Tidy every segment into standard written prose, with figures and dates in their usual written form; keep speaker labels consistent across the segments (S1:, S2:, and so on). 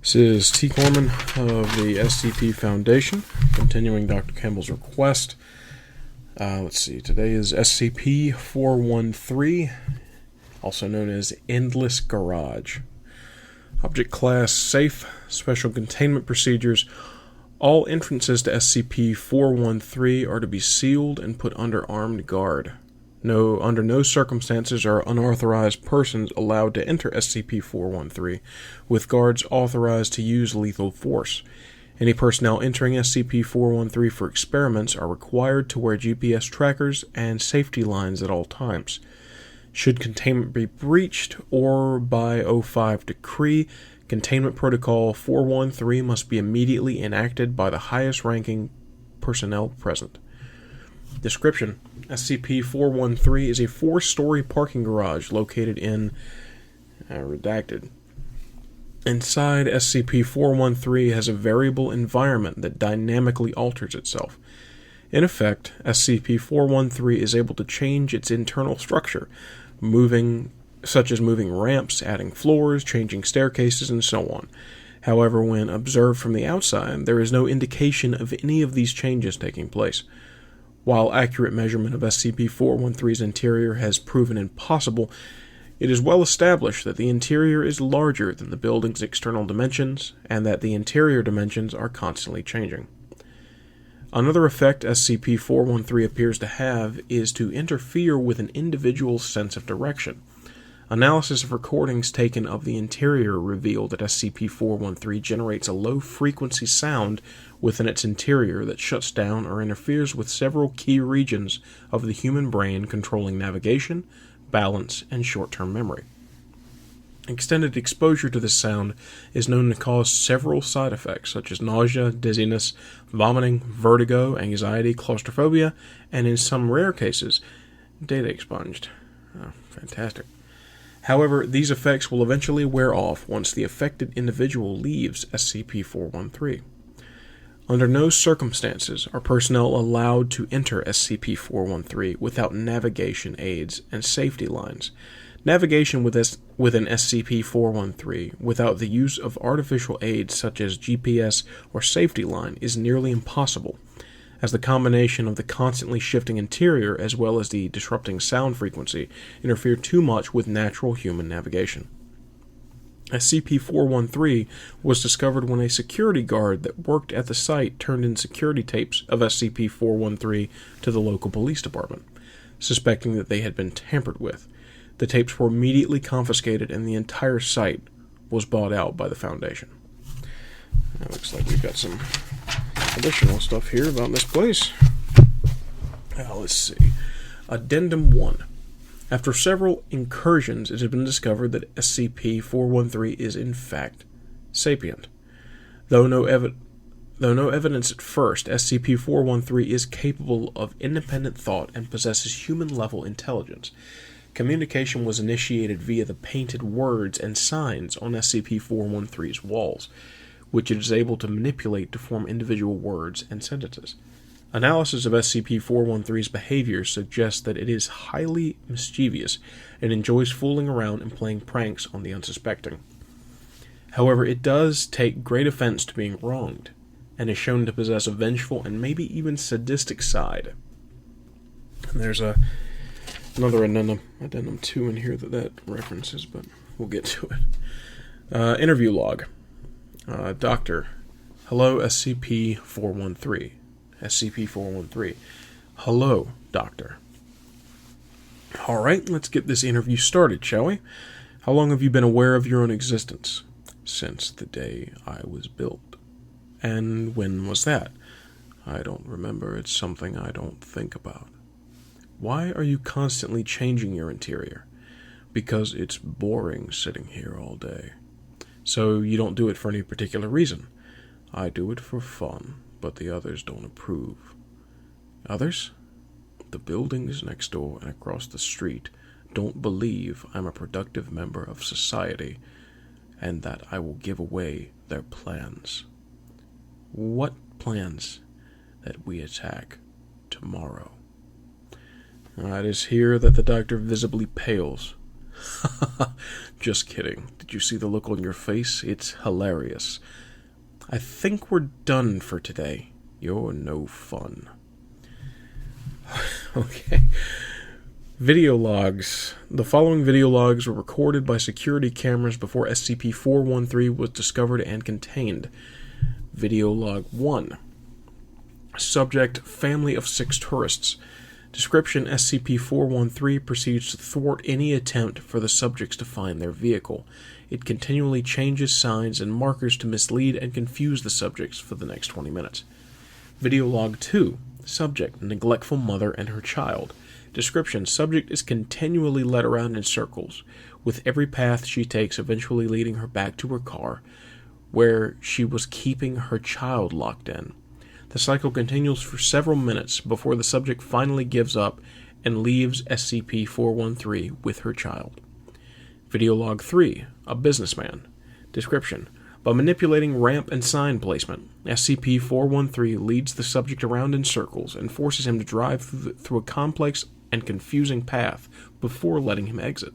S1: This is T. Corman of the SCP Foundation, continuing Dr. Campbell's request. Let's see, today is SCP-413, also known as Endless Garage. Object Class Safe, Special Containment Procedures. All entrances to SCP-413 are to be sealed and put under armed guard. Under no circumstances are unauthorized persons allowed to enter SCP-413, with guards authorized to use lethal force. Any personnel entering SCP-413 for experiments are required to wear GPS trackers and safety lines at all times. Should containment be breached, or by O5 decree, Containment Protocol 413 must be immediately enacted by the highest-ranking personnel present. Description: SCP-413 is a 4-story parking garage located in redacted. Inside, SCP-413 has a variable environment that dynamically alters itself. In effect, SCP-413 is able to change its internal structure, such as moving ramps, adding floors, changing staircases, and so on. However, when observed from the outside, there is no indication of any of these changes taking place. While accurate measurement of SCP-413's interior has proven impossible, it is well established that the interior is larger than the building's external dimensions, and that the interior dimensions are constantly changing. Another effect SCP-413 appears to have is to interfere with an individual's sense of direction. Analysis of recordings taken of the interior reveal that SCP-413 generates a low-frequency sound within its interior that shuts down or interferes with several key regions of the human brain controlling navigation, balance, and short-term memory. Extended exposure to this sound is known to cause several side effects such as nausea, dizziness, vomiting, vertigo, anxiety, claustrophobia, and in some rare cases, data expunged. Oh, fantastic. However, these effects will eventually wear off once the affected individual leaves SCP-413. Under no circumstances are personnel allowed to enter SCP-413 without navigation aids and safety lines. Navigation within SCP-413 without the use of artificial aids such as GPS or safety line is nearly impossible, as the combination of the constantly shifting interior as well as the disrupting sound frequency interfere too much with natural human navigation. SCP-413 was discovered when a security guard that worked at the site turned in security tapes of SCP-413 to the local police department, suspecting that they had been tampered with. The tapes were immediately confiscated and the entire site was bought out by the Foundation. It looks like we've got some additional stuff here about this place. Let's see. Addendum 1. After several incursions, it has been discovered that SCP-413 is in fact sapient. Though no evidence at first, SCP-413 is capable of independent thought and possesses human-level intelligence. Communication was initiated via the painted words and signs on SCP-413's walls, which it is able to manipulate to form individual words and sentences. Analysis of SCP-413's behavior suggests that it is highly mischievous and enjoys fooling around and playing pranks on the unsuspecting. However, it does take great offense to being wronged, and is shown to possess a vengeful and maybe even sadistic side. And there's another addendum 2 in here that references, but we'll get to it. Interview log. Doctor, hello SCP-413. SCP-413. Hello, Doctor. Alright, let's get this interview started, shall we? How long have you been aware of your own existence? Since the day I was built. And when was that? I don't remember. It's something I don't think about. Why are you constantly changing your interior? Because it's boring sitting here all day. So you don't do it for any particular reason? I do it for fun, but the others don't approve. Others? The buildings next door and across the street don't believe I'm a productive member of society, and that I will give away their plans. What plans? That we attack tomorrow. It is here that the doctor visibly pales. Just kidding. Did you see the look on your face? It's hilarious. I think we're done for today. You're no fun. Okay. Video logs. The following video logs were recorded by security cameras before SCP-413 was discovered and contained. Video log 1. Subject, family of 6 tourists. Description, SCP-413 proceeds to thwart any attempt for the subjects to find their vehicle. It continually changes signs and markers to mislead and confuse the subjects for the next 20 minutes. Video log 2. Subject, neglectful mother and her child. Description, subject is continually led around in circles, with every path she takes eventually leading her back to her car, where she was keeping her child locked in. The cycle continues for several minutes before the subject finally gives up and leaves SCP-413 with her child. Video log 3. A businessman. Description, by manipulating ramp and sign placement, SCP-413 leads the subject around in circles and forces him to drive through a complex and confusing path before letting him exit.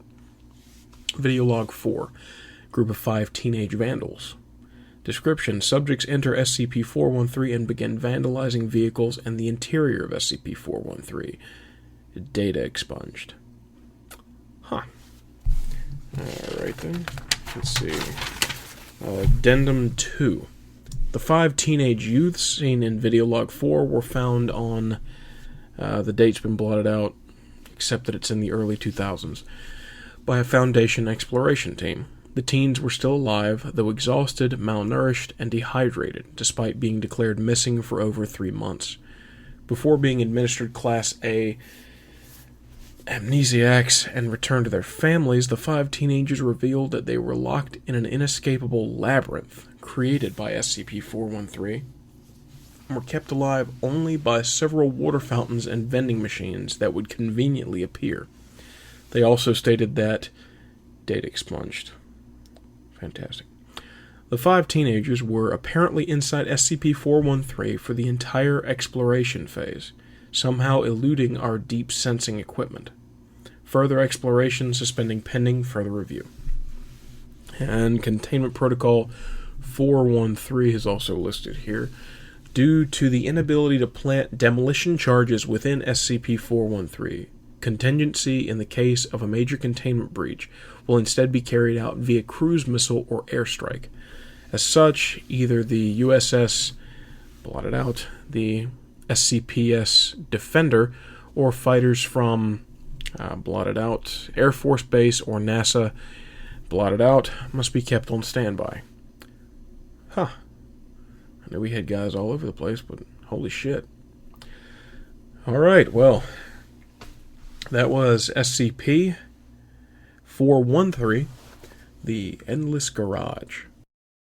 S1: Video log 4. Group of 5 teenage vandals. Description, subjects enter SCP-413 and begin vandalizing vehicles and the interior of SCP-413. Data expunged. Huh. Alright then. Let's see. Addendum 2. The 5 teenage youths seen in video log 4 were found on... the date's been blotted out, except that it's in the early 2000s, by a Foundation exploration team. The teens were still alive, though exhausted, malnourished, and dehydrated, despite being declared missing for over 3 months. Before being administered Class A amnesiacs and returned to their families, the 5 teenagers revealed that they were locked in an inescapable labyrinth created by SCP-413 and were kept alive only by several water fountains and vending machines that would conveniently appear. They also stated that data expunged. Fantastic. The 5 teenagers were apparently inside SCP-413 for the entire exploration phase, somehow eluding our deep sensing equipment. Further exploration suspending pending further review. And Containment Protocol 413 is also listed here. Due to the inability to plant demolition charges within SCP-413, contingency in the case of a major containment breach will instead be carried out via cruise missile or airstrike. As such, either the USS, blotted out, the SCPS Defender, or fighters from, blotted out, Air Force Base or NASA, blotted out, must be kept on standby. Huh. I knew we had guys all over the place, but holy shit. Alright, well, that was SCP-413, the Endless Garage.